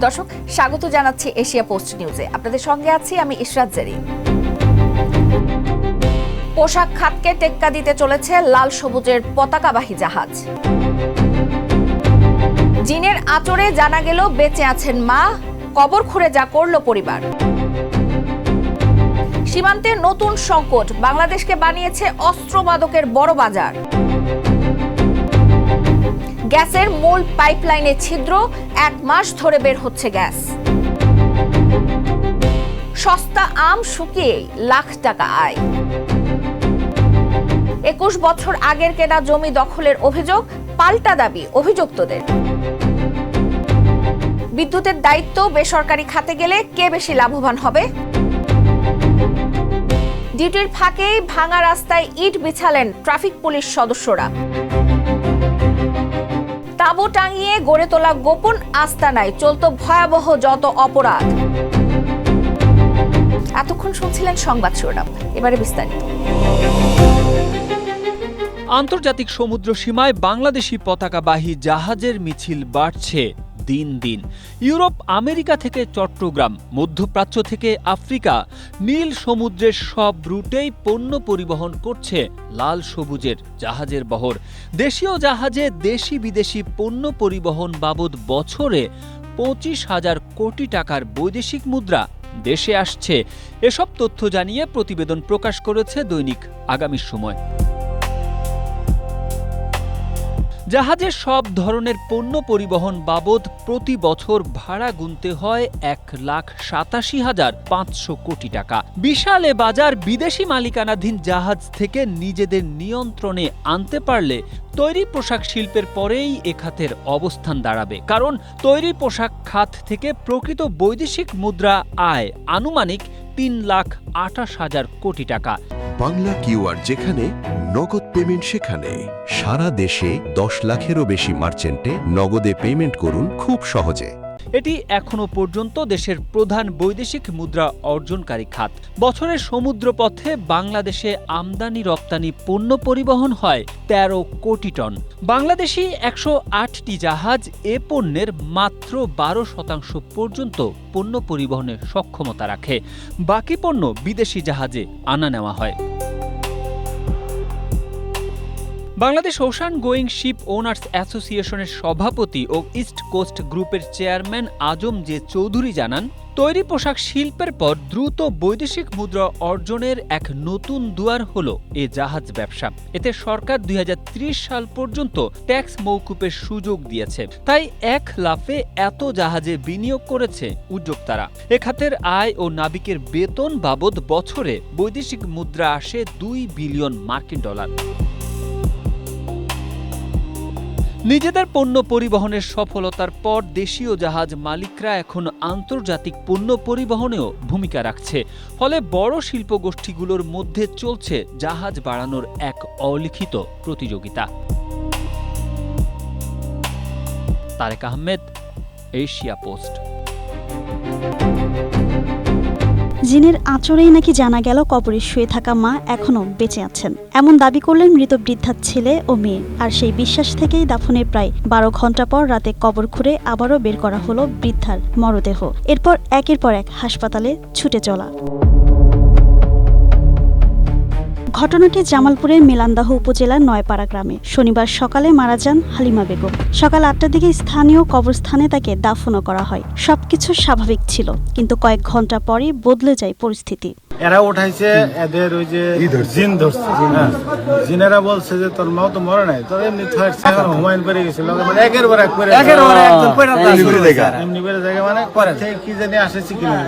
দর্শক, স্বাগত জানাচ্ছি এশিয়া পোস্ট নিউজে। আপনাদের সঙ্গে আছি আমি ইশরাত জেরিন। পোশাক খাতকে টেক্কা দিতে চলেছে লাল সবুজের পতাকাবাহী জাহাজ। জিনের আঁচড়ে জানা গেল বেঁচে আছেন মা, কবর খুঁড়ে যা করল পরিবার। সীমান্তে নতুন সংকট, বাংলাদেশকে বানিয়েছে অস্ত্রবাদকের বড় বাজার। গ্যাসের মূল পাইপলাইনে ছিদ্র, 1 মাস ধরে বের হচ্ছে গ্যাস। সস্তা আম শুকিয়ে লাখ টাকা আয়। 21 বছর আগের কেনা জমি দখলের অভিযোগ, পাল্টা দাবি অভিযুক্তদের। বিদ্যুতের দায়িত্ব বেসরকারি খাতে গেলে কে বেশি লাভবান হবে? ডিউটির ফাঁকেই ভাঙা রাস্তায় ইট বিছালেন ট্রাফিক পুলিশ সদস্যরা। তাঁবু টাঙিয়ে গড়ে তোলা গোপন আস্তানায় চলত ভয়াবহ যত অপরাধ। এতক্ষণ শুনছিলেন সংবাদ শিরোনাম, এবারে বিস্তারিত। আন্তর্জাতিক সমুদ্র সীমায় বাংলাদেশি পতাকাবাহী জাহাজের মিছিল বাড়ছে দিন দিন। ইউরোপ, আমেরিকা থেকে চট্টগ্রাম, মধ্যপ্রাচ্য থেকে আফ্রিকা, নীল সমুদ্রের সব রুটেই পণ্য পরিবহন করছে লাল সবুজের জাহাজের বহর। দেশীয় জাহাজে দেশি বিদেশি পণ্য পরিবহন বাবদ বছরে 25,000 কোটি টাকার বৈদেশিক মুদ্রা দেশে আসছে। এসব তথ্য জানিয়ে প্রতিবেদন প্রকাশ করেছে দৈনিক আগামীর সময়। জাহাজের সব ধরনের পণ্য পরিবহন বাবদ প্রতি বছর ভাড়া গুনতে হয় 1,87,500 কোটি টাকা। বিশাল এ বাজার বিদেশি মালিকানাধীন জাহাজ থেকে নিজেদের নিয়ন্ত্রণে আনতে পারলে তৈরি পোশাক শিল্পের পরেই এ খাতের অবস্থান দাঁড়াবে। কারণ তৈরি পোশাক খাত থেকে প্রকৃত বৈদেশিক মুদ্রা আয় আনুমানিক 3,28,000 কোটি টাকা। বাংলা কিউআর যেখানে, নগদ পেমেন্ট সেখানে। সারা দেশে 10 লাখেরও বেশি মার্চেন্টে নগদে পেমেন্ট করুন খুব সহজে। এটি এখনো পর্যন্ত দেশের প্রধান বৈদেশিক মুদ্রা অর্জনকারী খাত। বছরের সমুদ্রপথে বাংলাদেশে আমদানি রপ্তানি পণ্য পরিবহন হয় 13 কোটি টন। বাংলাদেশি 108টি জাহাজ এ পণ্যের মাত্র 12% পর্যন্ত পণ্য পরিবহনের সক্ষমতা রাখে। বাকি পণ্য বিদেশি জাহাজে আনা নেওয়া হয়। Bangladesh ocean going ship owners অ্যাসোসিয়েশনের সভাপতি ও ইস্ট কোস্ট গ্রুপের চেয়ারম্যান আজম জে চৌধুরী জানান, তৈরি পোশাক শিল্পের পর দ্রুত বৈদেশিক মুদ্রা অর্জনের এক নতুন দুয়ার হল এ জাহাজ ব্যবসা। এতে সরকার 2030 সাল পর্যন্ত ট্যাক্স মওকুফের সুযোগ দিয়েছে। তাই এক লাফে এত জাহাজে বিনিয়োগ করেছে উদ্যোক্তারা। এ খাতের আয় ও নাবিকের বেতন বাবদ বছরে বৈদেশিক মুদ্রা আসে $2 বিলিয়ন। নিজেদের পণ্য পরিবহনের সফলতার পর দেশীয় জাহাজ মালিকরা এখন আন্তর্জাতিক পণ্য পরিবহনেও ভূমিকা রাখছে। ফলে বড় শিল্পগোষ্ঠীগুলোর মধ্যে চলছে জাহাজ বাড়ানোর এক অলিখিত প্রতিযোগিতা। Tarek Ahmed, Asia Post. জিনের আঁচড়েই নাকি জানা গেল কবরে শুয়ে থাকা মা এখনও বেঁচে আছেন, এমন দাবি করলেন মৃত বৃদ্ধার ছেলে ও মেয়ে। আর সেই বিশ্বাস থেকেই দাফনের প্রায় 12 ঘণ্টা পর রাতে কবর খুঁড়ে আবারও বের করা হলো বৃদ্ধার মরদেহ। এরপর একের পর এক হাসপাতালে ছুটে চলা। ঘটনাটি জামালপুরের মেলান্দাহ উপজেলার নয়পাড়া গ্রামে। শনিবার সকালে মারা যান হালিমা বেগম। সকাল 8টার দিকে স্থানীয় কবরস্থানে তাকে দাফনও করা হয়। সবকিছু স্বাভাবিক ছিল, কিন্তু কয়েক ঘন্টা পরই বদলে যায় পরিস্থিতি। এরা উঠাইছে এদের ওই যে জিন ধরছে, জিনেরা বলছে যে তোর মাও তো মরে নাই, তোর এমনি হুমায়ুন করে গেছিল, একের পর এক করে এমনি করে জায়গা মানে করে কি জানি আসেছি কিনা।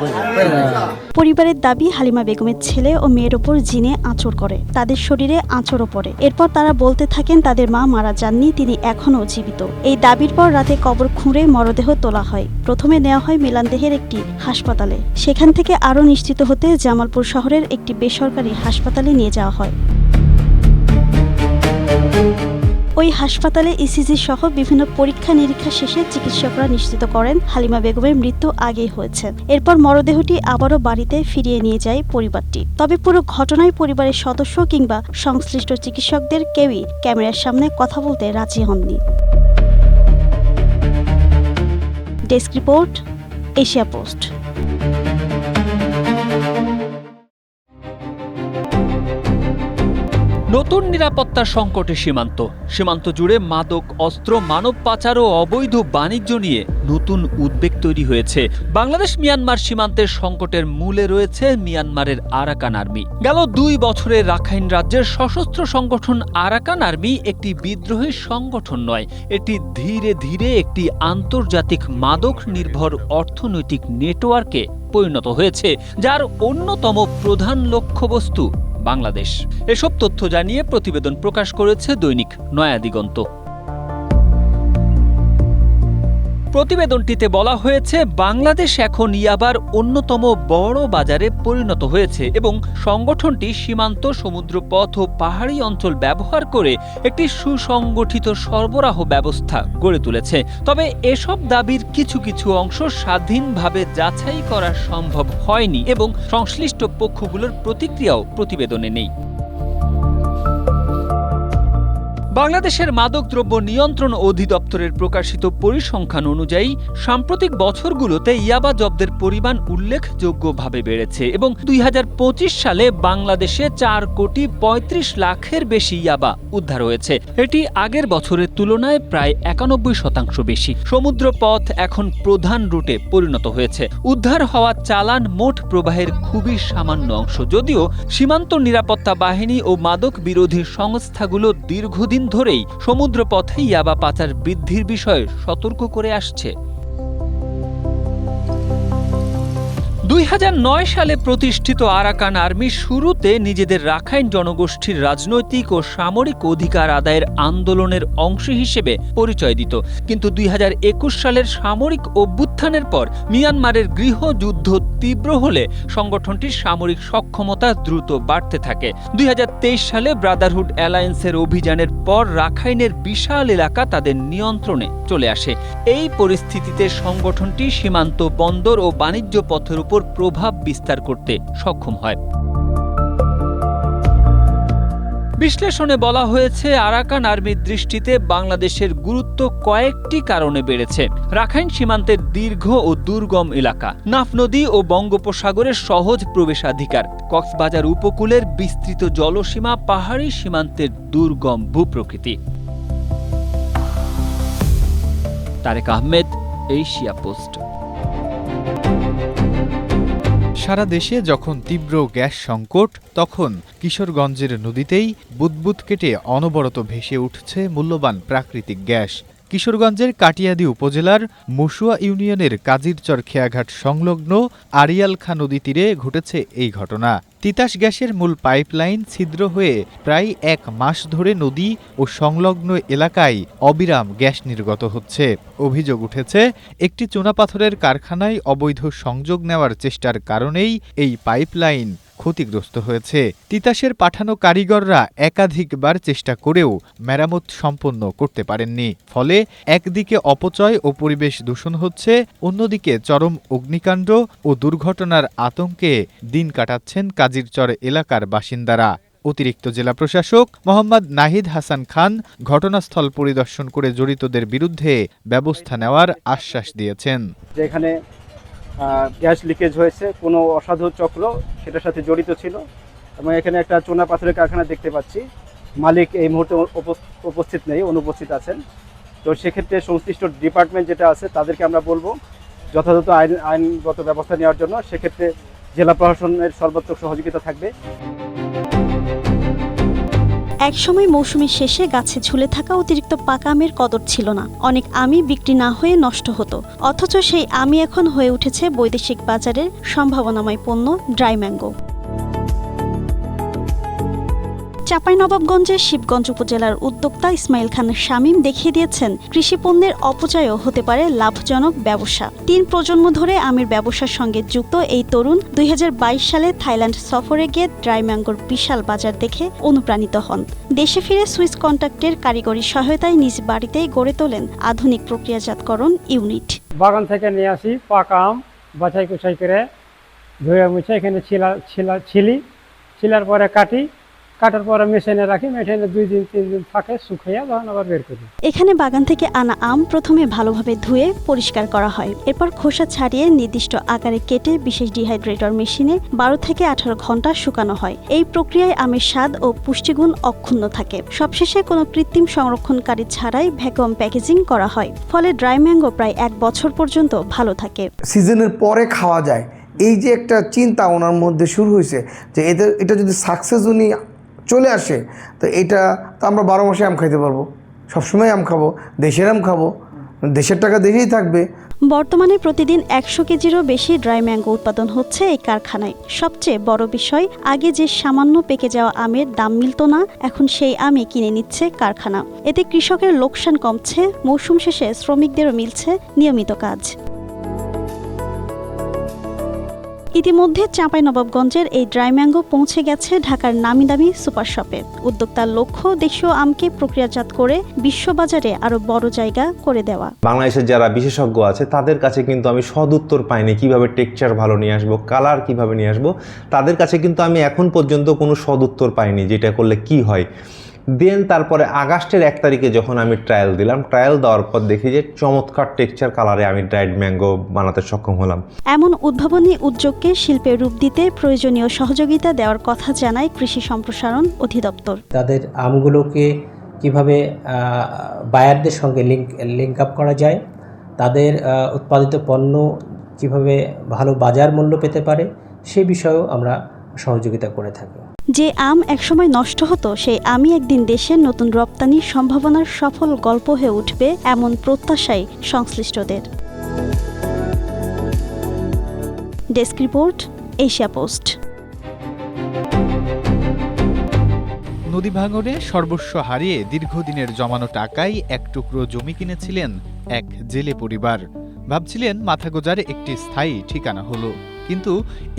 পরিবারের দাবি, হালিমা বেগমের ছেলে ও মেয়ের ওপর জিনে আঁচড় করে, তাদের শরীরে আঁচড়ও পড়ে। এরপর তারা বলতে থাকেন তাদের মা মারা যাননি, তিনি এখনও জীবিত। এই দাবির পর রাতে কবর খুঁড়ে মরদেহ তোলা হয়। প্রথমে নেওয়া হয় মিলানদেহের একটি হাসপাতালে, সেখান থেকে আরও নিশ্চিত হতে জামালপুর শহরের একটি বেসরকারি হাসপাতালে নিয়ে যাওয়া হয়। ওই হাসপাতালে ইসিজি সহ বিভিন্ন পরীক্ষা নিরীক্ষা শেষে চিকিৎসকরা নিশ্চিত করেন হালিমা বেগমের মৃত্যু আগেই হয়েছে। এরপর মরদেহটি আবারও বাড়িতে ফিরিয়ে নিয়ে যায় পরিবারটি। তবে পুরো ঘটনায় পরিবারের সদস্য কিংবা সংশ্লিষ্ট চিকিৎসকদের কেউই ক্যামেরার সামনে কথা বলতে রাজি হননি। Desk report, Asia post. নতুন নিরাপত্তার সংকটে সীমান্ত জুড়ে মাদক, অস্ত্র, মানব পাচার ও অবৈধ বাণিজ্য নিয়ে নতুন উদ্বেগ তৈরি হয়েছে। বাংলাদেশ মিয়ানমার সীমান্তের সংকটের মূলে রয়েছে মিয়ানমারের আরাকান আর্মি। গেল 2 বছরে রাখাইন রাজ্যের সশস্ত্র সংগঠন আরাকান আর্মি একটি বিদ্রোহী সংগঠন নয়, এটি ধীরে ধীরে একটি আন্তর্জাতিক মাদক নির্ভর অর্থনৈতিক নেটওয়ার্কে পরিণত হয়েছে, যার অন্যতম প্রধান লক্ষ্যবস্তু বাংলাদেশ। এসব তথ্য জানিয়ে প্রতিবেদন প্রকাশ করেছে দৈনিক নয়া দিগন্ত। প্রতিবেদনটিতে বলা হয়েছে, বাংলাদেশ এখন ইয়াবার অন্যতম বড় বাজারে পরিণত হয়েছে এবং সংগঠনটি সীমান্ত, সমুদ্রপথ ও পাহাড়ি অঞ্চল ব্যবহার করে একটি সুসংগঠিত সরবরাহ ব্যবস্থা গড়ে তুলেছে। তবে এসব দাবির কিছু কিছু অংশ স্বাধীনভাবে যাচাই করা সম্ভব হয়নি এবং সংশ্লিষ্ট পক্ষগুলোর প্রতিক্রিয়াও প্রতিবেদনে নেই। বাংলাদেশের মাদকদ্রব্য নিয়ন্ত্রণ অধিদপ্তরের প্রকাশিত পরিসংখ্যান অনুযায়ী সাম্প্রতিক বছরগুলোতে ইয়াবা জব্দের পরিমাণ উল্লেখযোগ্যভাবে বেড়েছে এবং 2025 সালে বাংলাদেশে 4,35 লাখের বেশি ইয়াবা উদ্ধার হয়েছে। এটি আগের বছরের তুলনায় প্রায় 91% বেশি। সমুদ্রপথ এখন প্রধান রুটে পরিণত হয়েছে। উদ্ধার হওয়া চালান মোট প্রবাহের খুবই সামান্য অংশ, যদিও সীমান্ত নিরাপত্তা বাহিনী ও মাদক বিরোধী সংস্থাগুলো দীর্ঘদিন ধরেই সমুদ্রপথে ইয়াবা পাচার বৃদ্ধির বিষয়ে সতর্ক করে আসছে। 2009 সালে প্রতিষ্ঠিত আরাকান আর্মি শুরুতে নিজেদের রাখাইন জনগোষ্ঠীর রাজনৈতিক ও সামরিক অধিকার আদায়ের আন্দোলনের অংশ হিসেবে পরিচয় দিত, কিন্তু 2021 সালের সামরিক অভ্যুত্থানের পর মিয়ানমারের গৃহযুদ্ধ তীব্র হলে সংগঠনটির সামরিক সক্ষমতা দ্রুত বাড়তে থাকে। 2023 সালে ব্রাদারহুড অ্যালায়েন্সের অভিযানের পর রাখাইনের বিশাল এলাকা তাদের নিয়ন্ত্রণে চলে আসে। এই পরিস্থিতিতে সংগঠনটি সীমান্ত, বন্দর ও বাণিজ্য পথের উপর প্রভাব বিস্তার করতে সক্ষম হয়। বিশ্লেষণে বলা হয়েছে, আরাকান আর্মির দৃষ্টিতে বাংলাদেশের গুরুত্ব কয়েকটি কারণে বেড়েছে। রাখাইন সীমান্তের দীর্ঘ ও দুর্গম এলাকা, নাফ নদী ও বঙ্গোপসাগরের সহজ প্রবেশাধিকার, কক্সবাজার উপকূলের বিস্তৃত জলসীমা, পাহাড়ি সীমান্তের দুর্গম ভূপ্রকৃতি। Tarek Ahmed, Asia Post. সারা দেশে যখন তীব্র গ্যাস সংকট, তখন কিশোরগঞ্জের নদীতেই বুদবুদ কেটে অনবরত ভেসে উঠছে মূল্যবান প্রাকৃতিক গ্যাস। কিশোরগঞ্জের কাটিয়াদি উপজেলার মুশুয়া ইউনিয়নের কাজিরচর খেয়াঘাট সংলগ্ন আরিয়ালখা নদী তীরে ঘটেছে এই ঘটনা। তিতাস গ্যাসের মূল পাইপলাইন ছিদ্র হয়ে প্রায় 1 মাস ধরে নদী ও সংলগ্ন এলাকায় অবিরাম গ্যাস নির্গত হচ্ছে। অভিযোগ উঠেছে, একটি চুনাপাথরের কারখানায় অবৈধ সংযোগ নেওয়ার চেষ্টার কারণেই এই পাইপলাইন ক্ষতিগ্রস্ত হয়েছে। তিতাসের পাঠানো কারিগররা একাধিকবার চেষ্টা করেও মেরামত সম্পন্ন করতে পারেননি। ফলে একদিকে অপচয় ও পরিবেশ দূষণ হচ্ছে, অন্যদিকে চরম অগ্নিকাণ্ড ও দুর্ঘটনার আতঙ্কে দিন কাটাচ্ছেন কাজিরচর এলাকার বাসিন্দারা। অতিরিক্ত জেলা প্রশাসক মোহাম্মদ নাহিদ হাসান খান ঘটনাস্থল পরিদর্শন করে জড়িতদের বিরুদ্ধে ব্যবস্থা নেওয়ার আশ্বাস দিয়েছেন। যেখানে গ্যাস লিকেজ হয়েছে, কোনো অসাধু চক্র সেটার সাথে জড়িত ছিল এবং এখানে একটা চুনা পাথরের কারখানা দেখতে পাচ্ছি। মালিক এই মুহূর্তে উপস্থিত নেই, অনুপস্থিত আছেন। তো সেক্ষেত্রে সংশ্লিষ্ট ডিপার্টমেন্ট যেটা আছে তাদেরকে আমরা বলবো যথাযথ আইনগত ব্যবস্থা নেওয়ার জন্য। সেক্ষেত্রে জেলা প্রশাসনের সর্বোচ্চ সহযোগিতা থাকবে। একসময় মৌসুমের শেষে গাছে ঝুলে থাকা অতিরিক্ত পাকা আমের কদর ছিল না। অনেক আমই বিক্রি না হয়ে নষ্ট হতো, অথচ সেই আমি এখন হয়ে উঠেছে বৈদেশিক বাজারের সম্ভাবনাময় পণ্য ড্রাই ম্যাঙ্গো। চাঁপাইনবাবগঞ্জের শিবগঞ্জ উপজেলার উদ্যোক্তা ইসমাইল খান শামীম দেখিয়ে দিয়েছেন, কৃষি পণ্যের অপচয়ও হতে পারে লাভজনক ব্যবসা। 3 প্রজন্ম ধরে আমের ব্যবসার সঙ্গে যুক্ত এই তরুণ 2022 সালে থাইল্যান্ড সফরে গিয়ে ড্রাই ম্যাঙ্গোর বিশাল বাজার দেখে অনুপ্রাণিত হন। দেশে ফিরে সুইস কন্ট্রাক্টের কারিগরি সহায়তায় নিজ বাড়িতেই গড়ে তোলেন আধুনিক প্রক্রিয়াজাতকরণ ইউনিট। বাগান থেকে নিয়ে আসি পাকা আম, বাছাই কুছাই করে ধুয়ে মুছে এখানে ছিলার পরে কাটি, কাটার পরে মেশিনে রাখি, মেশিনে 2 দিন 3 দিন থাকে, শুকিয়ে তখন আবার বের করি। এখানে বাগান থেকে আনা আম প্রথমে ভালোভাবে ধুয়ে পরিষ্কার করা হয়, এরপর খোসা ছাড়িয়ে নির্দিষ্ট আকারে কেটে বিশেষ ডিহাইড্রেটর মেশিনে 12 থেকে 18 ঘন্টা শুকানো হয়। এই প্রক্রিয়ায় আমের স্বাদ ও পুষ্টিগুণ অক্ষুণ্ণ থাকে। সবশেষে কোনো কৃত্রিম সংরক্ষণকারী ছাড়াই ভ্যাকুয়াম প্যাকেজিং করা হয়, ফলে ড্রাই ম্যাঙ্গো প্রায় 1 বছর পর্যন্ত ভালো থাকে। সিজনের পরে খাওয়া যায়, এই যে একটা চিন্তা ওনার মধ্যে শুরু হয়েছে যে এটা যদি সাকসেস উনি চলে আসে তো এটা তো আমরা 12 মাসে আম খাইতে পারবো, সবসময় আম খাবো, দেশের আম খাবো, দেশের টাকা দেশেই থাকবে। বর্তমানে প্রতিদিন 100 কেজিরও বেশি ড্রাই ম্যাঙ্গো উৎপাদন হচ্ছে এই কারখানায়। সবচেয়ে বড় বিষয়, আগে যে সামান্য পেকে যাওয়া আমের দাম মিলত না, এখন সেই আমই কিনে নিচ্ছে কারখানা। এতে কৃষকের লোকসান কমছে, মৌসুম শেষে শ্রমিকদেরও মিলছে নিয়মিত কাজ। ইতিমধ্যে চাঁপাইনবাবগঞ্জের এই ড্রাই ম্যাঙ্গো পৌঁছে গেছে ঢাকার নামিদামি সুপার শপে। উদ্যোক্তার লক্ষ্য দেশীয় আমকে প্রক্রিয়াজাত করে বিশ্ববাজারে আরো বড় জায়গা করে দেওয়া। বাংলাদেশের যারা বিশেষজ্ঞ আছে তাদের কাছে কিন্তু আমি সদুত্তর পাইনি, কিভাবে টেক্সচার ভালো নিয়ে আসবো, কালার কিভাবে নিয়ে আসবো, তাদের কাছে কিন্তু আমি এখন পর্যন্ত কোনো সদুত্তর পাইনি যেটা করলে কি হয়। দেন তারপরে আগস্টের 1 তারিখে যখন আমি ট্রায়াল দিলাম, ট্রায়াল দেওয়ার পর দেখি যে চমৎকার টেক্সচার কালারে আমি ড্রাইড ম্যাঙ্গো বানাতে সক্ষম হলাম। এমন উদ্ভাবনী উদ্যোগকে শিল্পে রূপ দিতে প্রয়োজনীয় সহযোগিতা দেওয়ার কথা জানায় কৃষি সম্প্রসারণ অধিদপ্তর। তাদের আমগুলোকে কিভাবে বায়ারদের সঙ্গে লিঙ্ক আপ করা যায়, তাদের উৎপাদিত পণ্য কিভাবে ভালো বাজার মূল্য পেতে পারে, সে বিষয়েও আমরা সহযোগিতা করে থাকি। যে আম একসময় নষ্ট হতো, সেই আমই একদিন দেশের নতুন রপ্তানির সম্ভাবনার সফল গল্প হয়ে উঠবে, এমন প্রত্যাশাই সংশ্লিষ্টদের। Desk report, Asia post. নদী ভাঙনে সর্বস্ব হারিয়ে দীর্ঘদিনের জমানো টাকায় এক টুকরো জমি কিনেছিলেন এক জেলে পরিবার। ভাবছিলেন মাথা গোজার একটি স্থায়ী ঠিকানা হলো, কিন্তু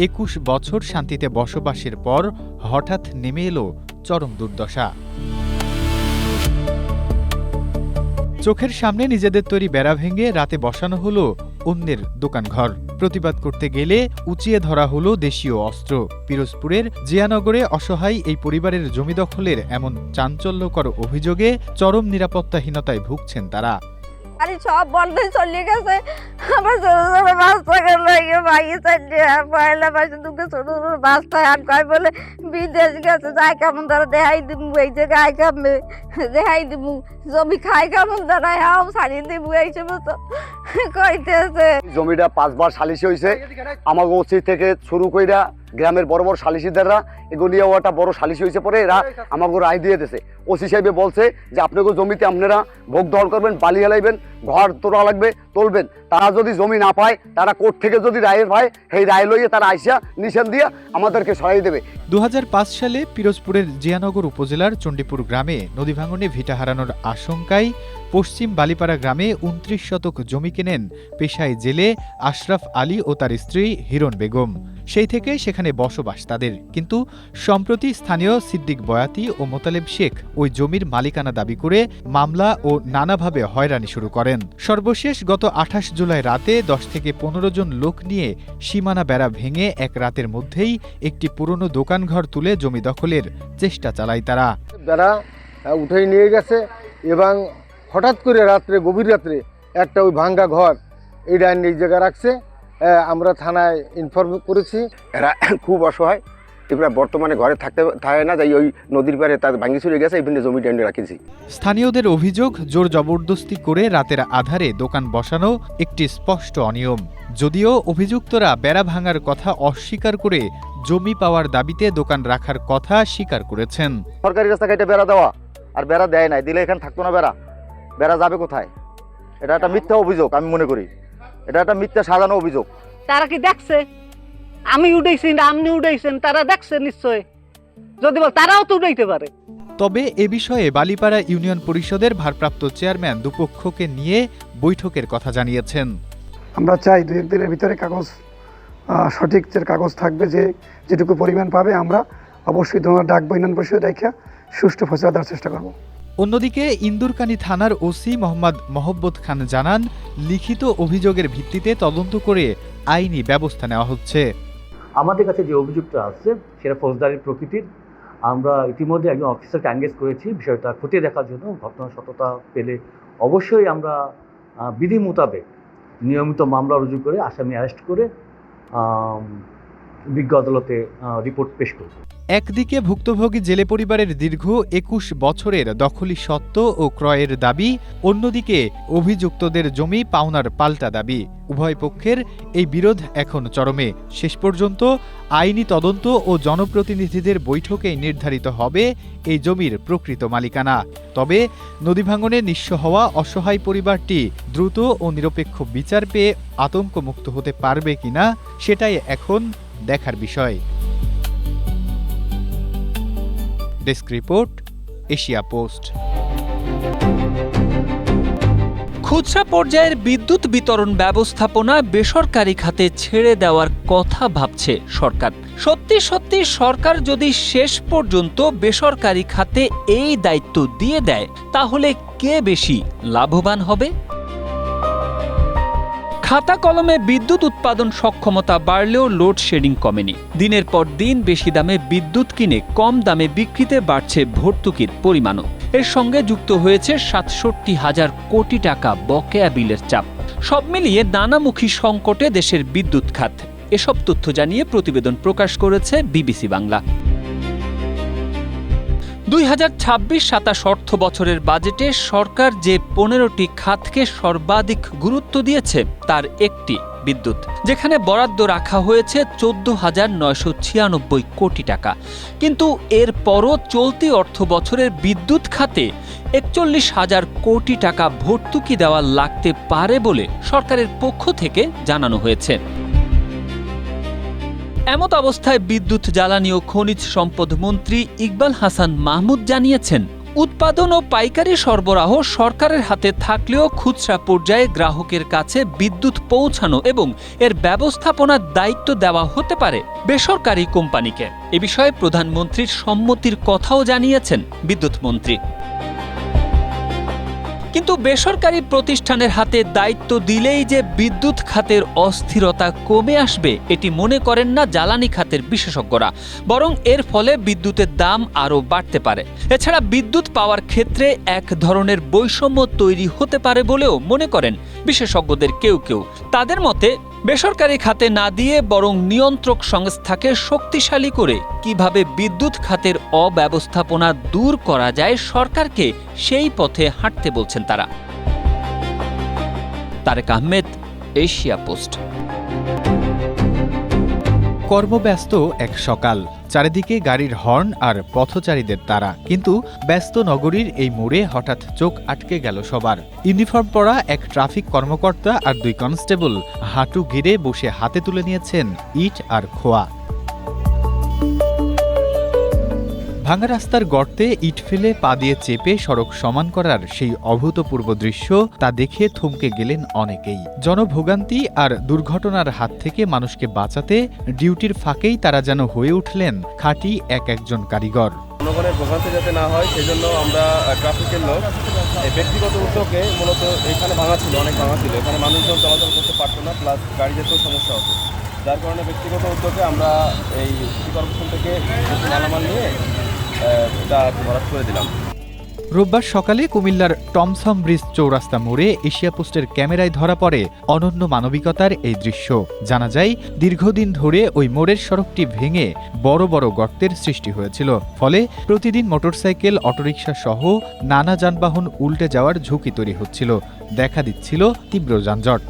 21 বছর শান্তিতে বসবাসের পর হঠাৎ নেমে এলো চরম দুর্দশা। চোখের সামনে নিজেদের তৈরি বেড়া ভেঙে রাতে বসানো হলো অন্যের দোকানঘর। প্রতিবাদ করতে গেলে উঁচিয়ে ধরা হলো দেশীয় অস্ত্র। পিরোজপুরের জিয়ানগরে অসহায় এই পরিবারের জমি দখলের এমন চাঞ্চল্যকর অভিযোগে চরম নিরাপত্তাহীনতায় ভুগছেন তারা। আরে সব বন্ধ চলে গেছে, আমার ছোট ছোট বাচ্চাকে লাগে ভাইয়ে চাইছে, পয়লা মাসে দুটো ছোট ছোট বাচ্চা আর কয় বলে বিদেশ গেছে, যাই কেমন তারা দেখাই দিব, এই যে গায়ে কামবে দেখাই দিব, জমি খাই কেমন তারা হাও ছাড়িয়ে দিব, এই সমস্ত কইতেছে। জমিটা 5 বার সালিশি হয়েছে, আমার ওসি থেকে শুরু কইরা গ্রামের বড় বড় সালিশিদাররা এগুলো নিয়ে একটা বড় সালিশি হয়েছে, পরে এরা আমাকে রায় দিয়ে দিয়েছে। ওসি সাহেবে বলছে যে আপনাকে জমিতে আপনারা ভোগ দখল করবেন, বালি হেলাইবেন, ঘর তোলা লাগবে তুলবেন। তারা যদি জমি না পায়, তারা কোর্ট থেকে যদি রায়ের পায়, সেই রায় লইয়ে তারা আইসা নিশান দিয়ে আমাদেরকে সরাই দেবে। 2005 সালে পিরোজপুরের জিয়ানগর উপজেলার চণ্ডীপুর গ্রামে নদী ভাঙনে ভিটা হারানোর আশঙ্কায় পশ্চিম বালিপাড়া গ্রামে 29 শতক জমি কেনেন পেশায় জেলে আশরাফ আলী ও তার স্ত্রী হিরণ বেগম। সেই থেকে সেখানে বসবাস তাদের, কিন্তু সম্প্রতি স্থানীয় সিদ্দিক বয়াতি ও মোতালেব শেখ ওই জমির মালিকানা দাবি করে মামলা ও নানাভাবে হয়রানি শুরু করেন। সর্বশেষ গত 28 জুলাই রাতে 10 থেকে 15 জন লোক নিয়ে সীমানা বেড়া ভেঙে এক রাতের মধ্যেই একটি পুরনো দোকানঘর তুলে জমি দখলের চেষ্টা চালায় তারা। বেড়া উঠেই নিয়ে গেছে এবং হঠাৎ করে রাত্রে, গভীর রাত্রে একটা ওই ভাঙ্গা ঘর এই ডাইন এই জায়গায় রাখছে। আমরা থানায় ইনফর্ম করেছি। এরা খুব অসহায়, এগুলা বর্তমানে ঘরে থাকে না, যাই ওই নদীর পাড়ে তার ভাঙ্গি চলে গেছে, এই জমি ডাইনে রাখিছি। স্থানীয়দের অভিযোগ, জোর জবরদস্তি করে রাতের আধারে দোকান বসানো একটি স্পষ্ট অনিয়ম। যদিও অভিযুক্তরা বেড়া ভাঙার কথা অস্বীকার করে জমি পাওয়ার দাবিতে দোকান রাখার কথা স্বীকার করেছেন। সরকারি রাস্তা কেটে বেড়া দেওয়া, আর বেড়া দেয় নাই, দিলে এখানে থাকতো না বেড়া, বেড়া যাবে কোথায়? এটা একটা মিথ্যা অভিযোগ, আমি মনে করি এটা একটা মিথ্যা সাজানো অভিযোগ। তারা কি দেখছে আমি উঠাইছি না আপনি উঠাইছেন? তারা দেখছে নিশ্চয়, যদি বল তারাও তো উঠাইতে পারে। তবে এ বিষয়ে বালিপাড়া ইউনিয়ন পরিষদের ভারপ্রাপ্ত চেয়ারম্যান দুপক্ষকে নিয়ে বৈঠকের কথা জানিয়েছেন। আমরা চাই 2-1 দিনের ভিতরে কাগজ, সঠিক যে কাগজ থাকবে, যে যেটুকু পরিমাণ পাবে আমরা অবশ্যই ডাকবো, ইউনিয়ন পরিষদ রেখে সুষ্ঠু ফয়সালা দেওয়ার চেষ্টা করব। অন্যদিকে ইন্দুরকানী থানার ওসি মোহাম্মদ মহব্বত খান জানান, লিখিত অভিযোগের ভিত্তিতে তদন্ত করে আইনি ব্যবস্থা নেওয়া হচ্ছে। আমাদের কাছে যে অভিযোগটা আসছে সেটা ফৌজদারি প্রকৃতির, আমরা ইতিমধ্যে একজন অফিসারকে এনগেজ করেছি বিষয়টা খতিয়ে দেখার জন্য। ঘটনার সত্যতা পেলে অবশ্যই আমরা বিধি মোতাবেক নিয়মিত মামলা রুজু করে আসামি অ্যারেস্ট করে বিজ্ঞ আদালতে রিপোর্ট পেশ করব। একদিকে ভুক্তভোগী জেলে পরিবারের দীর্ঘ ২১ বছরের দখলি সত্ত্ব ও ক্রয়ের দাবি, অন্যদিকে অভিযুক্তদের জমি পাওনার পাল্টা দাবি। উভয় পক্ষের এই বিরোধ এখন চরমে। শেষ পর্যন্ত আইনি তদন্ত ও জনপ্রতিনিধিদের বৈঠকেই নির্ধারিত হবে এই জমির প্রকৃত মালিকানা। তবে নদী ভাঙনে নিঃস্ব হওয়া অসহায় পরিবারটি দ্রুত ও নিরপেক্ষ বিচার পেয়ে আতঙ্কমুক্ত হতে পারবে কিনা সেটাই এখন দেখার বিষয়। Desk report, Asia post. খুচরা পর্যায়ের বিদ্যুৎ বিতরণ ব্যবস্থাপনা বেসরকারি খাতে ছেড়ে দেওয়ার কথা ভাবছে সরকার। সত্যি সত্যি সরকার যদি শেষ পর্যন্ত বেসরকারি খাতে এই দায়িত্ব দিয়ে দেয়, তাহলে কে বেশি লাভবান হবে? খাতা কলমে বিদ্যুৎ উৎপাদন সক্ষমতা বাড়লেও লোডশেডিং কমেনি। দিনের পর দিন বেশি দামে বিদ্যুৎ কিনে কম দামে বিক্রিতে বাড়ছে ভর্তুকির পরিমাণও। এর সঙ্গে যুক্ত হয়েছে ৬৭,০০০ কোটি টাকা বকেয়া বিলের চাপ। সব মিলিয়ে নানামুখী সংকটে দেশের বিদ্যুৎ খাত। এসব তথ্য জানিয়ে প্রতিবেদন প্রকাশ করেছে বিবিসি বাংলা। ২০২৬-২৭ অর্থ বছরের বাজেটে সরকার যে ১৫টি খাতকে সর্বাধিক গুরুত্ব দিয়েছে তার একটি বিদ্যুৎ, যেখানে বরাদ্দ রাখা হয়েছে ১৪,৯৯৬ কোটি টাকা। কিন্তু এরপরও চলতি অর্থ বছরের বিদ্যুৎ খাতে ৪১,০০০ কোটি টাকা ভর্তুকি দেওয়া লাগতে পারে বলে সরকারের পক্ষ থেকে জানানো হয়েছে। এমত অবস্থায় বিদ্যুৎ, জ্বালানি ও খনিজ সম্পদ মন্ত্রী ইকবাল হাসান মাহমুদ জানিয়েছেন, উৎপাদন ও পাইকারি সরবরাহ সরকারের হাতে থাকলেও খুচরা পর্যায়ে গ্রাহকের কাছে বিদ্যুৎ পৌঁছানো এবং এর ব্যবস্থাপনার দায়িত্ব দেওয়া হতে পারে বেসরকারি কোম্পানিকে। এ বিষয়ে প্রধানমন্ত্রীর সম্মতির কথাও জানিয়েছেন বিদ্যুৎ মন্ত্রী। কিন্তু বেসরকারি প্রতিষ্ঠানের হাতে দায়িত্ব দিলেই যে বিদ্যুৎ খাতের অস্থিরতা কমে আসবে এটি মনে করেন না জ্বালানি খাতের বিশেষজ্ঞরা, বরং এর ফলে বিদ্যুতের দাম আরও বাড়তে পারে। এছাড়া বিদ্যুৎ পাওয়ার ক্ষেত্রে এক ধরনের বৈষম্য তৈরি হতে পারে বলেও মনে করেন বিশেষজ্ঞদের কেউ কেউ। তাদের মতে বেসরকারি খাতে না দিয়ে বরং নিয়ন্ত্রক সংস্থাকে শক্তিশালী করে কিভাবে বিদ্যুৎ খাতের অব্যবস্থাপনা দূর করা যায় সরকারকে সেই পথে হাঁটতে বলছেন তারা। Tarek Ahmed, Asia Post. কর্মব্যস্ত এক সকাল, চারিদিকে গাড়ির হর্ন আর পথচারীদের তাড়া। কিন্তু ব্যস্ত নগরীর এই মোড়ে হঠাৎ চোখ আটকে গেল সবার। ইউনিফর্ম পরা এক ট্রাফিক কর্মকর্তা আর ২ কনস্টেবল হাঁটু ঘিরে বসে হাতে তুলে নিয়েছেন ইট আর খোয়া। ভাঙা রাস্তার গর্তে ইট ফেলে পা দিয়ে চেপে সড়ক সমান করার সেই অভূতপূর্ব দৃশ্য, তা দেখে থমকে গেলেন অনেকেই। জনভোগান্তি আর দুর্ঘটনার হাত থেকে মানুষকে বাঁচাতে ডিউটির ফাঁকেই তারা যেন হয়ে উঠলেন খাঁটি একজন কারিগর। জনগণের ভোগান্তি যাতে না হয় সেজন্য আমরা ট্রাফিকের লোক ব্যক্তিগত উদ্যোগে মূলত এখানে ভাঙা ছিল, অনেক ভাঙা ছিল, এখানে মানুষজন চলাচল করতে পারতো না, প্লাস গাড়ি যেতেও সমস্যা হতো। যার কারণে ব্যক্তিগত উদ্যোগে আমরা এই সিটি কর্পোরেশন থেকে মালামাল নিয়ে এটা ভরাট করে দিলাম। রোববার সকালে কুমিল্লার টমসম ব্রিজ চৌরাস্তা মোড়ে এশিয়া পোস্টের ক্যামেরায় ধরা পড়ে অনন্য মানবিকতার এই দৃশ্য। জানা যায়, দীর্ঘদিন ধরে ওই মোড়ের সড়কটি ভেঙে বড় বড় গর্তের সৃষ্টি হয়েছিল। ফলে প্রতিদিন মোটরসাইকেল, অটোরিকশা সহ নানা যানবাহন উল্টে যাওয়ার ঝুঁকি তৈরি হচ্ছিল, দেখা দিচ্ছিল তীব্র যানজট।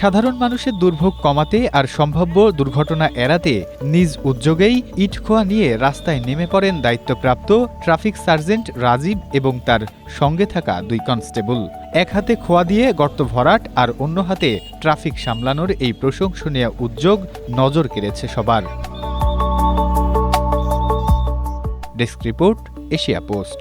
সাধারণ মানুষের দুর্ভোগ কমাতে আর সম্ভাব্য দুর্ঘটনা এড়াতে নিজ উদ্যোগেই ইট খোয়া নিয়ে রাস্তায় নেমে পড়েন দায়িত্বপ্রাপ্ত ট্রাফিক সার্জেন্ট রাজীব এবং তার সঙ্গে থাকা ২ কনস্টেবল। এক হাতে খোয়া দিয়ে গর্ত ভরাট আর অন্য হাতে ট্রাফিক সামলানোর এই প্রশংসনীয় উদ্যোগ নজর কেড়েছে সবার। Desk report, Asia post.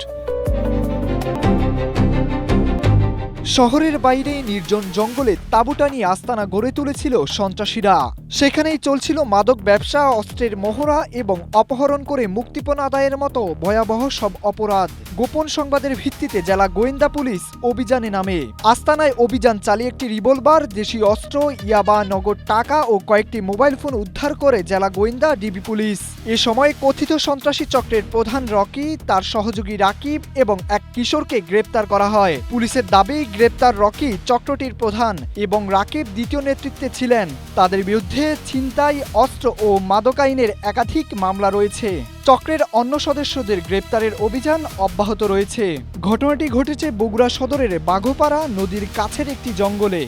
শহরের বাইরে নির্জন জঙ্গলে তাঁবু টানিয়ে আস্তানা গড়ে তুলেছিল সন্ত্রাসীরা। সেখানেই চলছিল মাদক ব্যবসা, অস্ত্রের মহড়া এবং অপহরণ করে মুক্তিপণ আদায়ের মতো ভয়াবহ সব অপরাধ। গোপন সংবাদের ভিত্তিতে জেলা গোয়েন্দা পুলিশ অভিযানে নামে। আস্তানায় অভিযান চালিয়ে একটি রিভলভার, দেশীয় অস্ত্র, ইয়াবা, নগদ টাকা ও কয়েকটি মোবাইল ফোন উদ্ধার করে জেলা গোয়েন্দা ডিবি পুলিশ। এ সময় কথিত সন্ত্রাসী চক্রের প্রধান রকি, তার সহযোগী রাকিব এবং এক কিশোরকে গ্রেপ্তার করা হয়। পুলিশের দাবি, গ্রেপ্তার রকি চক্রটির প্রধান এবং রাকিব দ্বিতীয় নেতৃত্বে ছিলেন। তাদের বিরুদ্ধে ছিনতাই, অস্ত্র ও মাদক আইনের একাধিক মামলা রয়েছে। চক্রের অন্য সদস্যদের গ্রেপ্তারের অভিযান অব্যাহত রয়েছে। ঘটনাটি ঘটেছে বগুড়া সদরের বাঘোপাড়া নদীর কাছের একটি জঙ্গলে।